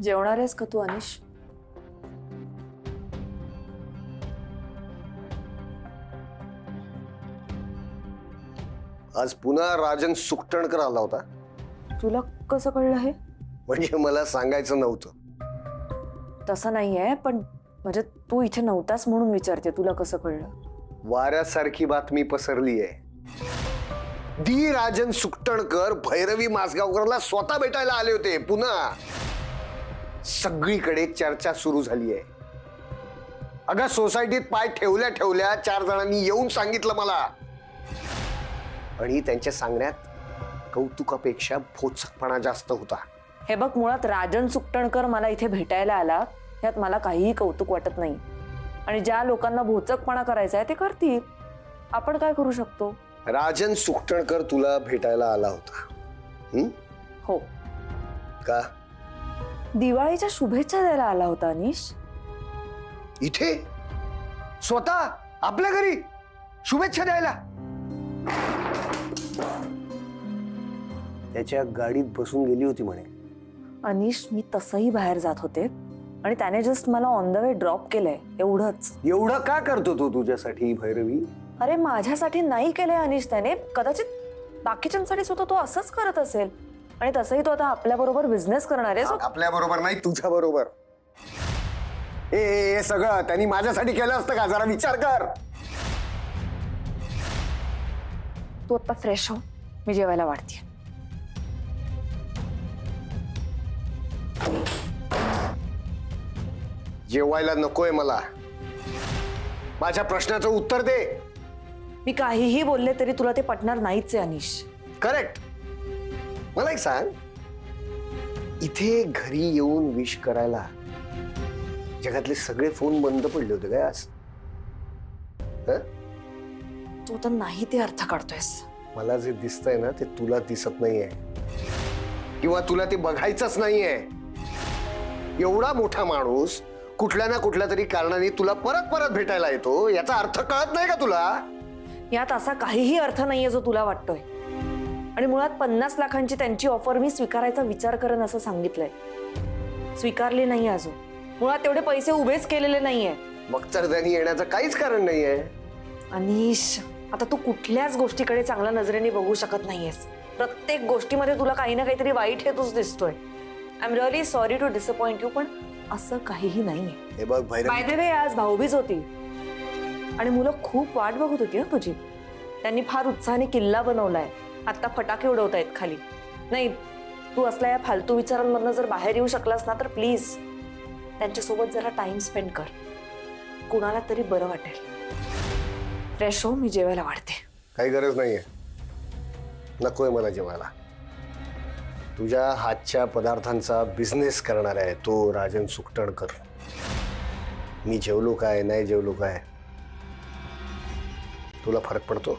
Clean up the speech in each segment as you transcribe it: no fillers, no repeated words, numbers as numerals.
जेवणार आहेस का तू अनिश? आज पुन्हा राजन सुकटणकर आला होता. तुला कसं कळलं हे? म्हणजे मला सांगायचं नव्हतं. तसं नाहीये, पण म्हणजे तू इथे नव्हतास म्हणून विचारते, तुला कसं कळलं? वाऱ्यासारखी बातमी पसरली आहे. दी राजन सुकटणकर भैरवी मासगावकरला स्वतः भेटायला आले होते. पुन्हा सगळीकडे चर्चा सुरू झाली आहे. अगं सोसायटीत पाय ठेवल्या ठेवल्या 4 जणांनी येऊन सांगितलं मला. आणि त्यांच्या सांगण्यात कौतुकापेक्षा भोचकपणा जास्त होता. हे बघ, मुळात राजन सुकटणकर मला इथे भेटायला आला, यात मला काहीही कौतुक वाटत नाही. आणि ज्या लोकांना भोचकपणा करायचा आहे ते करतील. आपण काय करू शकतो? राजन सुकटणकर तुला भेटायला आला होता. हो. का? दिवाळीच्या शुभेच्छा द्यायला आला होता अनिश. इथे स्वतः आपल्या घरी शुभेच्छा द्यायला? त्याच्या गाडीत बसून गेली होती म्हणे. अनिश, मी तसंही बाहेर जात होते आणि त्याने जस्ट मला ऑन द वे ड्रॉप केलंय, एवढंच. एवढं का करतो तो तुझ्यासाठी भैरवी? अरे माझ्यासाठी नाही केलंय अनिश त्याने, कदाचित बाकीच्यांसाठी सुद्धा तो असंच करत असेल. आणि तसंही तो आता आपल्या बरोबर बिझनेस करणार आहे. आपल्या बरोबर नाही, तुझ्या बरोबर. हे सगळं त्यांनी माझ्यासाठी केलं असतं का? जरा विचार कर. तू आता फ्रेश हो, मी जेवायला वाढते. जेवायला नकोय मला. माझ्या प्रश्नाचं उत्तर दे. मी काहीही बोलले तरी तुला ते पटणार नाहीच आहे अनिश. करेक्ट. मला एक सांग, इथे घरी येऊन विश करायला जगातले सगळे फोन बंद पडले होते काय आज? तू तर नाही ते अर्थ काढतोयस. मला जे दिसतंय ना ते तुला दिसत नाहीये, किंवा तुला ते बघायचंच नाहीये. एवढा मोठा माणूस कुठल्या ना कुठल्या तरी कारणाने तुला परत परत भेटायला येतो, याचा अर्थ कळत नाही का तुला? यात असा काहीही अर्थ नाहीये जो तुला वाटतोय. आणि मुळात 50 लाखांची त्यांची ऑफर मी स्वीकारायचा विचार करेन असं सांगितलंय. स्वीकारली नाही अजून. मुळात तेवढे पैसे उभेच केलेले नाहीये. मग तर त्यांनी येण्याचं काहीच कारण नाहीये. अनिश, आता तू कुठल्याच गोष्टीकडे चांगल्या नजरेने बघू शकत नाहीयेस. प्रत्येक गोष्टीमध्ये तुला काही ना काहीतरी वाईट हेतूच दिसतोय. I am really sorry to disappoint you, पण असं काहीही नाहीये. हे बघ भैरवी, बाय द वे, आज भाऊबीज होती आणि मुलं खूप वाट बघत होती ना तुझी. त्यांनी फार उत्साहाने किल्ला बनवलाय. आता फटाके उडवतायत खाली. नाही, तू असल्या या फालतू विचारांमधनं जर बाहेर येऊ शकलास ना तर प्लीज त्यांच्यासोबत जरा टाइम स्पेंड कर. कुणाला तरी बरं वाटेल. फ्रेश हो, मी जेवायला वाढते. काही गरज नाहीये. नकोय मला जेवायला. तुझ्या हातच्या पदार्थांचा बिझनेस करणार आहे तो राजन सुकटणकर. मी जेवलो काय नाही जेवलो काय तुला फरक पडतो?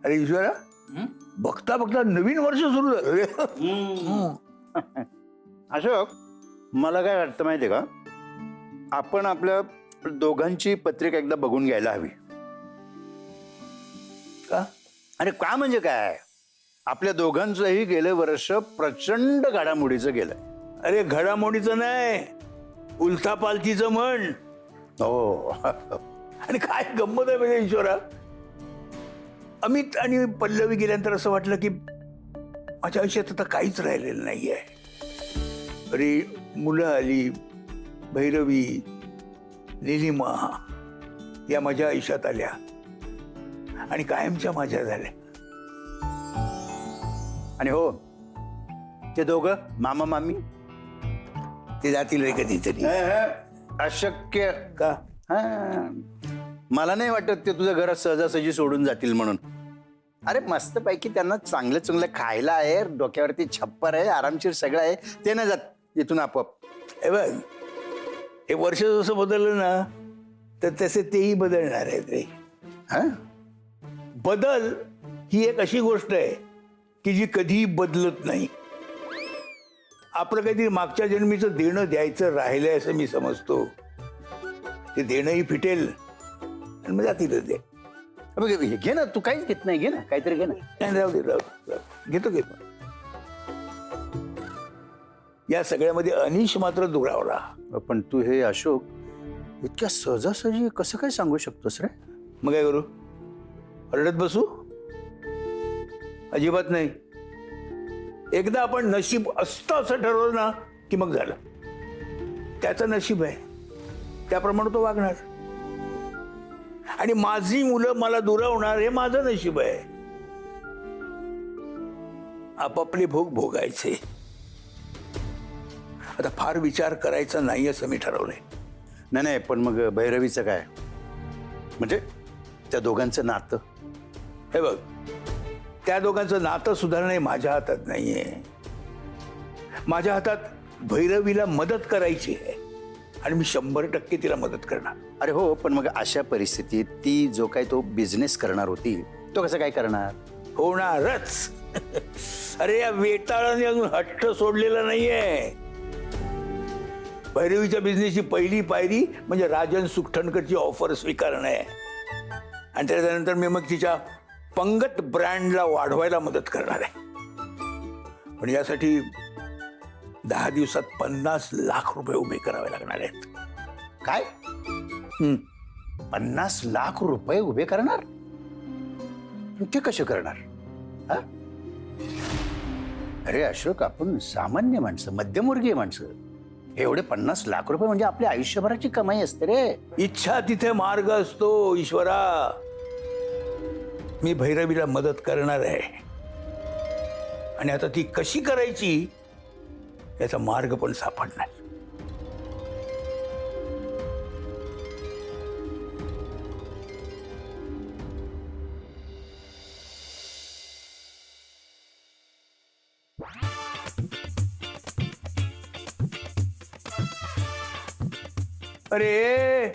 अरे ईश्वरा, बघता बघता नवीन वर्ष सुरू झालं. अशोक, मला काय वाटतं माहितीये का, आपण आपल्या दोघांची पत्रिका एकदा बघून घ्यायला हवी. का? अरे का म्हणजे काय, आपल्या दोघांचंही गेलं वर्ष प्रचंड घडामोडीचं गेलंय. अरे घडामोडीचं नाही, उलथापालथीचं म्हण. हो. आणि काय गंमत आहे म्हणजे ईश्वरा, अमित आणि पल्लवी गेल्यानंतर असं वाटलं की माझ्या आयुष्यात आता काहीच राहिलेलं नाहीये. अरे मुलं आली, भैरवी, निलिमा या माझ्या आयुष्यात आल्या आणि कायमच्या माझ्या झाल्या. आणि हो, ते दोघं मामा मामी ते जातील रे कधीतरी. अशक्य का? हा, मला नाही वाटत ते तुझ्या घरात सहजासहजी सोडून जातील म्हणून. अरे मस्त पैकी त्यांना चांगलं चांगलं खायला आहे, डोक्यावरती छप्पर आहे, आरामशीर सगळं आहे. ते नाही जात इथून आपोआप. हे बघ, हे वर्ष जसं बदललं ना तर तसे तेही बदलणार आहेत रे. हा, बदल ही एक अशी गोष्ट आहे की जी कधी बदलत नाही. आपलं काहीतरी मागच्या जन्मीचं देणं द्यायचं राहिलंय असं मी समजतो. ते देणंही फिटेल आणि मग जातीलच ते. बघ, घे ना, तू काहीच घेत नाही, घे ना, काहीतरी घे ना. नाही, राहू दे, राहू दे, राहू दे. घेतो. या सगळ्यामध्ये अनिश मात्र दुरावला. पण तू हे अशोक इतक्या सहजासहजी कसं काय सांगू शकतोस रे? मग काय करू? रडत बसू? अजिबात नाही. एकदा आपण नशीब असतं असं ठरवलं ना की मग झालं. त्याचं नशीब आहे, त्याप्रमाणे तो वागणार. आणि माझी मुलं मला दुरावणार हे माझं नशीब आहे. आपापले भोग भोगायचे. आता फार विचार करायचा नाही असं मी ठरवलंय. नाही, पण मग भैरवीचं काय? म्हणजे त्या दोघांचं नातं? हे बघ, त्या दोघांचं नातं सुधारणे माझ्या हातात नाहीये. माझ्या हातात भैरवीला मदत करायची आहे आणि मी 100% तिला मदत करणार. अरे हो, पण मग अशा परिस्थितीत ती जो काही तो बिझनेस करणार होती तो कसं काय करणार? होणारच. अरे या वेताळाने अजून हट्ट सोडलेला नाहीये. भैरवीच्या बिझनेसची पहिली पायरी म्हणजे राजन सुखटणकरची ऑफर स्वीकारणं आहे. आणि त्याच्यानंतर मी मग तिच्या पंगत ब्रँडला वाढवायला मदत करणार आहे. पण यासाठी 10 दिवसात 50 लाख रुपये उभे करावे लागणार आहेत. काय? 50 लाख रुपये उभे करणार? ते कसे करणार? हा? अरे अशोक, आपण सामान्य माणसं, मध्यमवर्गीय माणसं. एवढे 50 लाख रुपये म्हणजे आपल्या आयुष्यभराची कमाई असते रे. इच्छा तिथे मार्ग असतो ईश्वरा. मी भैरवीला मदत करणार आहे आणि आता ती कशी करायची याचा मार्ग पण सापडणार. अरे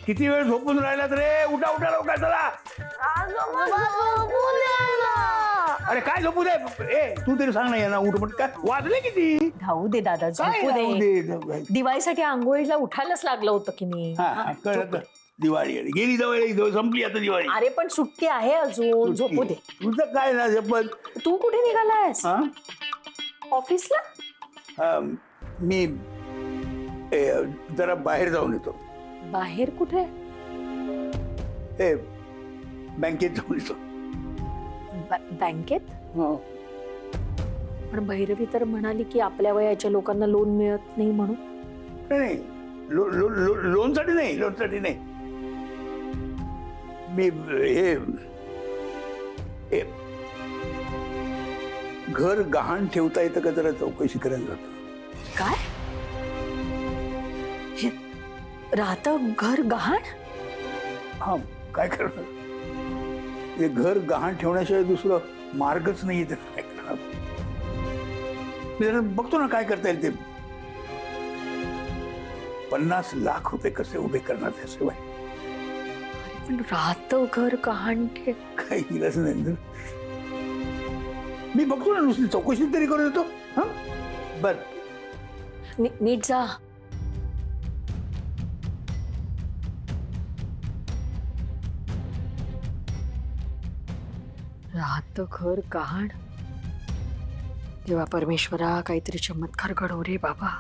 किती वेळ झोपून राहिलात रे? उठा उठा लवकर चला. अरे काय झोपू दे? ए तू तरी सांग ना यांना उठ. काय वाजले किती? धावू दे दादा, काय झोपू राहू दे. दे. दिवाळीसाठी आंघोळीला उठायलाच लागलं होतं की मी. हा, कळलं. दिवाळी आली, गेली जवळ, संपली आता दिवाळी. अरे पण सुट्टी आहे अजून, झोपू दे. तुझं काय ना पण तू कुठे निघालायस? हा? ऑफिसला? मी जरा बाहेर जाऊन येतो. बाहेर कुठे? बँकेत जाऊन येतो. बँकेत? हो. पण भैरवी तर म्हणाली की आपल्या वयाच्या लोकांना लोन मिळत नाही म्हणून. नाही, लोनसाठी नाही. मी हे घर गहाण ठेवता येतं का जरा चौकशी करायला जातो. काय राहतं घर गहाण? हा, काय करणार? हे घर गहाण ठेवण्याशिवाय दुसरं मार्गच नाही. तर काय करणार? मी जरा बघतो ना काय करता येईल ते. 50 लाख रुपये कसे उभे करणार त्याशिवाय? पण राहतं घर गहाण ठेव. काही केलंच नाही. मी बघतो ना, नुसती चौकशी तरी करून येतो. हा बर, नीट जा. राहतं घर गहाण. देवा परमेश्वरा, काहीतरी चमत्कार घडव रे बाबा.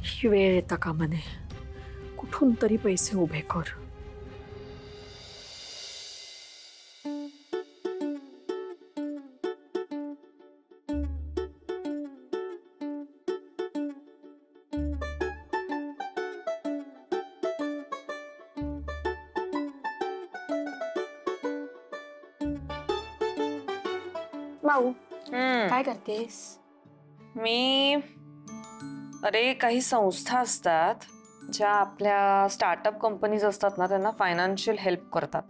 ही वेळ येता कामा नये. कुठून तरी पैसे उभे कर. माऊ, काय करतेस? मी अरे काही संस्था असतात ज्या आपल्या स्टार्टअप कंपनीज असतात ना, त्यांना फायनान्शियल हेल्प करतात.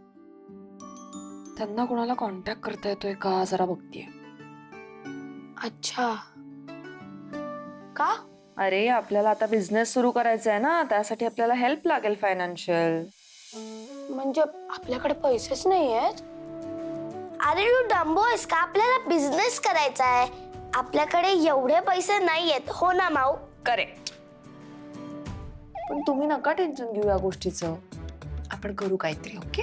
त्यांना कोणाला कॉन्टॅक्ट करता येतोय का जरा बघतीये. अच्छा, का? अरे आपल्याला आता बिझनेस सुरू करायचा आहे ना, त्यासाठी आपल्याला हेल्प लागेल फायनान्शियल. म्हणजे आपल्याकडे पैसेच नाही आहेत. अरे तू डंबो आहेस का? आपल्याला बिझनेस करायचा आहे. आपल्याकडे एवढे पैसे नाहीयेत, हो ना माऊ? करेक्ट. पण तुम्ही नका टेन्शन घेऊ या गोष्टीचं. आपण करू काहीतरी. ओके.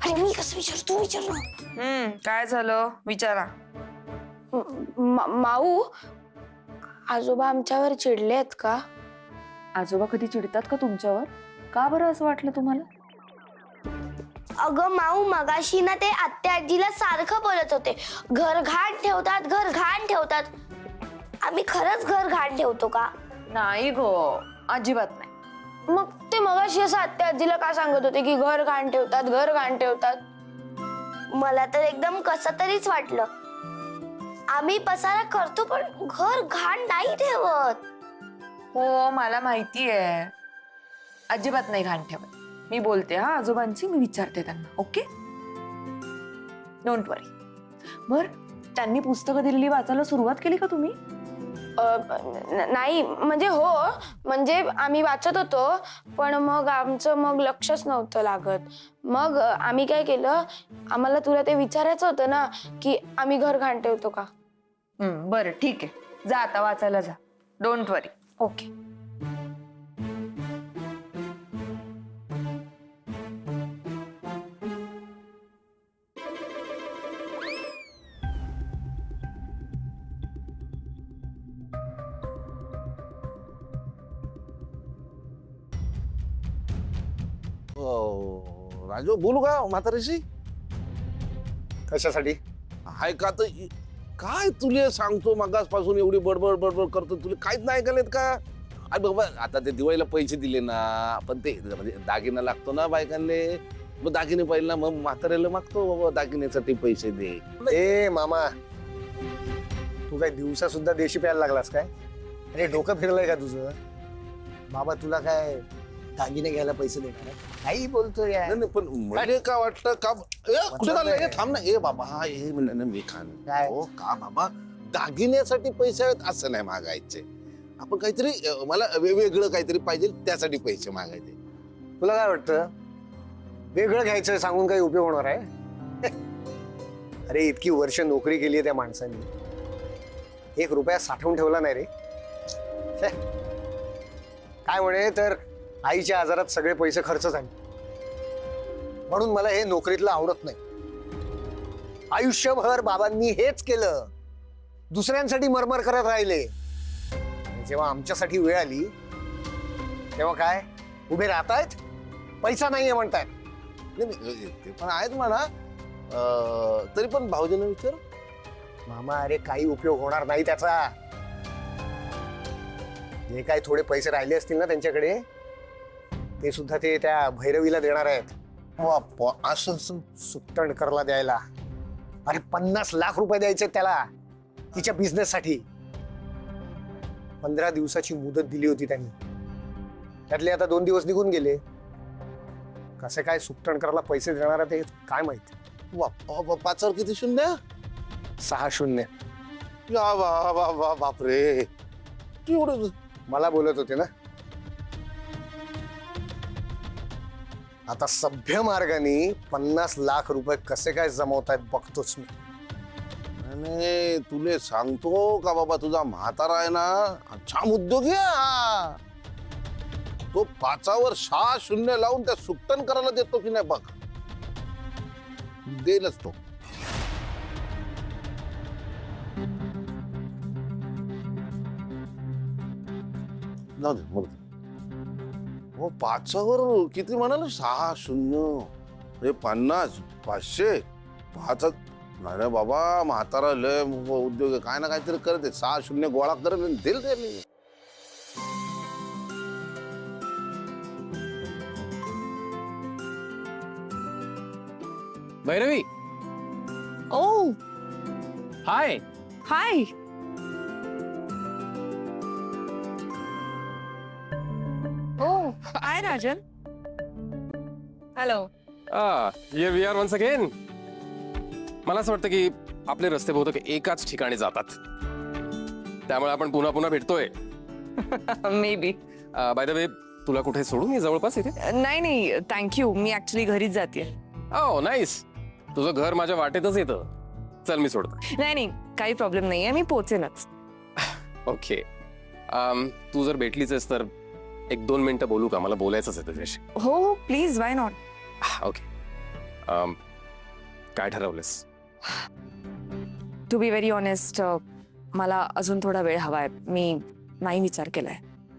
अरे मी कसं विचारू, तू विचार ना. काय झालं विचारा. माऊ, आजोबा आमच्यावर चिडले आहेत का? आजोबा कधी चिडतात का तुमच्यावर? का बरं असं वाटलं तुम्हाला? अगं माऊ, मगाशी ना ते आत्या आजीला सारखं बोलत होते, घर घाण ठेवतात, घर घाण ठेवतात. आम्ही खरंच घर घाण ठेवतो का? नाही गो, अजिबात नाही. मग ते मगाशी असं आत्या आजीला का सांगत होते की घर घाण ठेवतात, घर घाण ठेवतात? मला तर एकदम कसं तरीच वाटलं. आम्ही पसारा करतो पण घर घाण नाही ठेवत. हो मला माहिती आहे. अजिबात नाही घाण ठेवत. मी बोलते हा आजोबांची, मी विचारते त्यांना. ओके, डोंट वरी. बर, त्यांनी पुस्तकं दिलेली वाचायला सुरुवात केली का तुम्ही? नाही म्हणजे हो, म्हणजे आम्ही वाचत होतो पण मग आमचं लक्षच नव्हतं लागत. मग आम्ही काय केलं, आम्हाला तुला ते विचारायचं होतं ना की आम्ही घर घाण ठेवतो का. बरं ठीक आहे, जा आता वाचायला जा. Don't worry. ओके. राजू बोलू का म्हातारीशी? कशासाठी? हाय का तर काय तुले सांगतो मगासपासून एवढी बडबड बडबड करतो, तुला काहीच नाही ऐकलेत का? अरे बाबा आता ते दिवाळीला पैसे दिले ना, पण ते म्हणजे दागिना लागतो ना बायकांनी, मग दागिने पाहिजे ना, मग म्हाताऱ्याला मागतो बाबा दागिन्यासाठी पैसे दे. ए मामा, तू काय दिवसा सुद्धा देशी प्यायला लागलास काय? अरे डोकं फिरलंय का तुझं? बाबा तुला काय दागिने घ्यायला पैसे देणार आहे? काही बोलतो यार. नाही, पण मला काय वाटतं का कुठे चाललंय? ए, थांब ना. ए बाबा हे म्हणलं मी खान काय? हो का बाबा, दागिन्यासाठी पैसे आहेत असं नाही मागायचे. आपण काहीतरी मला वेगवेगळं काहीतरी पाहिजे त्यासाठी पैसे मागायचे. तुला काय वाटतं वेगळं घ्यायचं सांगून काही उपयोग होणार आहे? अरे इतकी वर्ष नोकरी केली आहे त्या माणसाने, 1 रुपया साठवून ठेवला नाही रे. छे. काय म्हणे तर आईच्या आजारात सगळे पैसे खर्च झाले, म्हणून मला हे नोकरीतलं आवडत नाही. आयुष्यभर बाबांनी हेच केलं, दुसऱ्यांसाठी मरमर करत राहिले. आणि जेव्हा आमच्यासाठी वेळ आली तेव्हा काय उभे राहतायत, पैसा नाहीये म्हणतायत. नाही ते पण आहेत म्हणा, तरी पण भाऊजींना विचार. मामा अरे काही उपयोग होणार नाही त्याचा. जे काही थोडे पैसे राहिले असतील ना त्यांच्याकडे, ते सुद्धा ते त्या भैरवीला देणार आहेत. असं सुट्टणकरला द्यायला. अरे 50 लाख रुपये द्यायचे त्याला तिच्या बिझनेस साठी. 15 दिवसाची मुदत दिली होती त्यांनी, त्यातले आता 2 दिवस निघून गेले. कसे काय सुट्टणकरला पैसे देणार आहे ते काय माहिती. 5 किती शून्य? 6 शून्य. बापरे, एवढं मला बोलत होते ना. आता सभ्य मार्गाने 50 लाख रुपये कसे काय जमवतायत बघतोच मी. आणि तुले सांगतो का बाबा, तुझा म्हातारा आहे ना छान उद्योगी आहे. तो 5वर 6 शून्य लावून त्या सुट्टण करायला देतो की नाही बघ, देईलच तो. जाऊ दे मग. हो 5वर किती म्हणाल? 6 शून्य 50 500 5. नाही रे बाबा, म्हातारा लय उद्योग आहे, काय ना काहीतरी करते. 6 शून्य गोळा करेल देईल ते. Bhairavi. Oh hi. Hi. Oh hi Rajan. Hello. Here we are once again. मला असं वाटतं की आपले रस्ते बहुतेक एकाच ठिकाणी जातात, त्यामुळे आपण पुन्हा पुन्हा भेटतोय. May be. By the way, तुला कुठे सोडू मी जवळपास इथे? नाही नाही थँक्यू, मी ऍक्च्युली घरीच जाते. ओ नाईस, तुझं घर माझ्या वाटेतच येतं. चल मी सोडतो. नाही नाही, काही प्रॉब्लेम नाहीये, मी पोहोचेनच. ओके. तू जर भेटलीच आहेस तर 1-2 मिनिटं बोलू का? मला बोलायचंच आहे तुझ्याशी. हो हो, प्लीज, वाय नॉट. ओके. काय ठरवलंस? टू बी व्हेरी ऑनेस्ट, मला अजून थोडा वेळ हवाय. मी नाही विचार केलाय.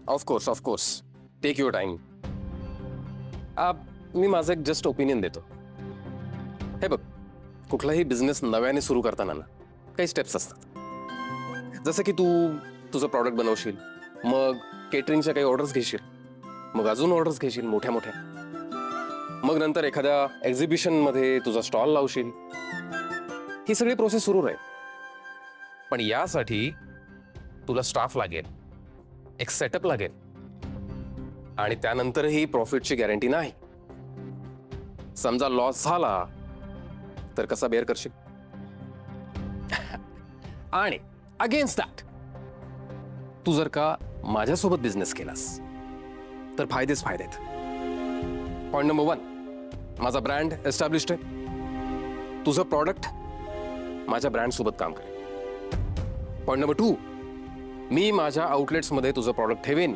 Of course take your time. मी माझं एक जस्ट ओपिनियन देतो. हे बघ, कुठलाही बिझनेस नव्याने सुरू करताना ना काही स्टेप्स असतात. जसं की तू तुझं प्रॉडक्ट बनवशील, मग केटरिंगच्या काही ऑर्डर्स घेशील, मग अजून ऑर्डर्स घेशील मोठ्या मोठ्या, मग नंतर एखाद्या एक्झिबिशनमध्ये तुझा स्टॉल लावशील. ही सगळी प्रोसेस सुरू राहील. पण यासाठी तुला स्टाफ लागेल, एक सेटअप लागेल, आणि त्यानंतरही प्रॉफिटची गॅरंटी नाही. समजा लॉस झाला तर कसा बेअर करशील? आणि अगेन्स्ट दॅट तू जर का माझ्यासोबत बिझनेस केलास तर फायदेच फायदे आहेत. पॉइंट नंबर 1, माझा ब्रँड एस्टॅब्लिश्ड आहे. तुझं प्रॉडक्ट माझ्या ब्रँड सोबत काम करेल. पॉइंट नंबर 2, मी माझ्या आउटलेट्समध्ये तुझं प्रॉडक्ट ठेवेन.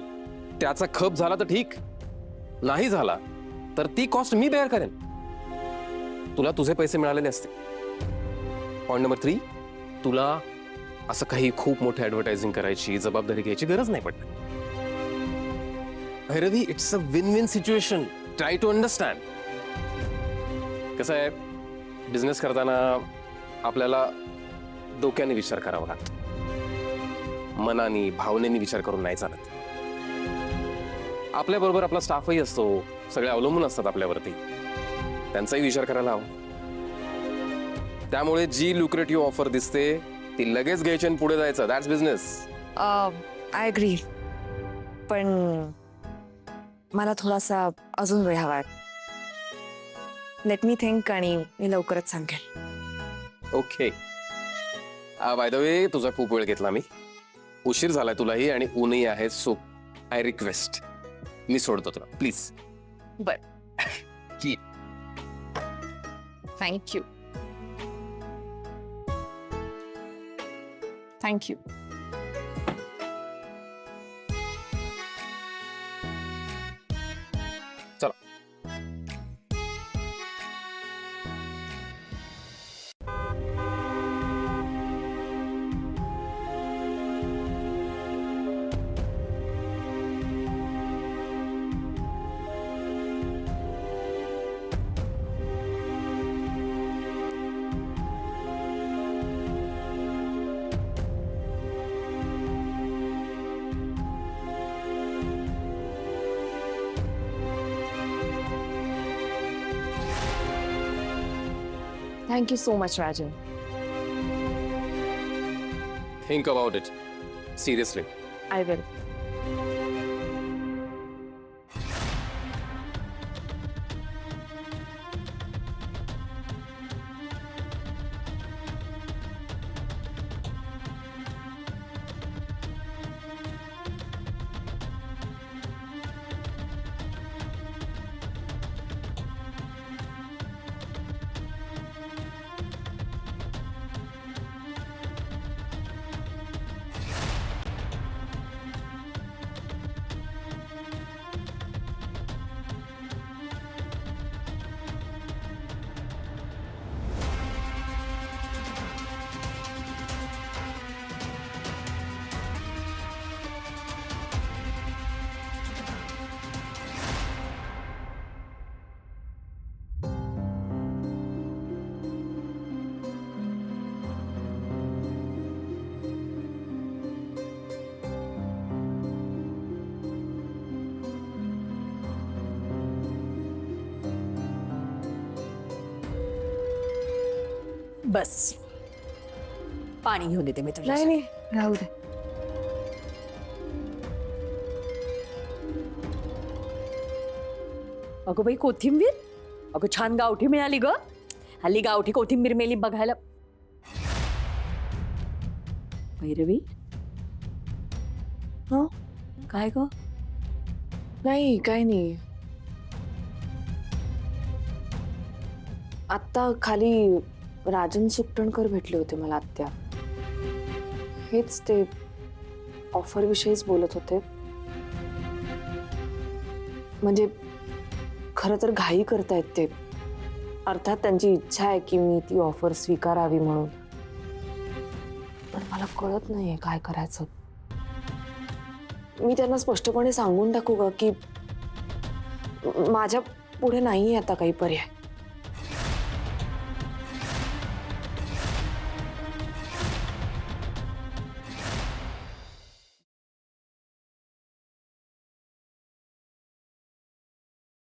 त्याचा खप झाला तर ठीक, नाही झाला तर ती कॉस्ट मी बेअर करेन. तुला तुझे पैसे मिळालेले असते. पॉइंट नंबर 3, तुला असं काही खूप मोठी ऍडव्हर्टायझिंग करायची जबाबदारी घ्यायची गरज नाही पडत. Bhairavi, it's a win win situation. Try to understand. कसं आहे, बिझनेस करताना आपल्याला डोक्याने विचार करावा लागतो, मनाने भावनेने विचार करून नाही चालत. आपल्याबरोबर आपला स्टाफही असतो, सगळे अवलंबून असतात आपल्यावरती, त्यांचाही विचार करायला हवा. त्यामुळे जी लुक्रेटिव्ह ऑफर दिसते ती लगेच घ्यायची आणि पुढे जायचं. That's business. आय अग्री, पण मला थोडासा अजून वेळ हवाय. लेट मी थिंक आणि मी लवकरच सांगेन. ओके. बाय द वे, तुझा खूप वेळ घेतला मी. उशीर झालाय तुलाही आणि ऊनही आहे. सो आय रिक्वेस्ट, मी सोडतो तुला, प्लीज. बर, थँक्यू. थँक्यू. चला. Thank you so much Rajan. Think about it seriously. I will. बस पाणी घेऊन येते मी तुला. नाही नाही, राहू दे. अगं बाई, कोथिंबीर. अगं छान गावठी मिळाली ग. हल्ली गावठी कोथिंबीर मेली बघायला. भैरवी, हं? काय ग? नाही, काय नाही. आत्ता खाली राजन सुकटणकर भेटले होते मला आत्या. हेच ते ऑफर विषयीच बोलत होते. म्हणजे खरं तर घाई करतायत ते. अर्थात त्यांची इच्छा आहे की मी ती ऑफर स्वीकारावी म्हणून, पण मला कळत नाहीये काय करायचं. मी त्यांना स्पष्टपणे सांगून टाकू का की माझ्या पुढे नाहीये आता काही पर्याय.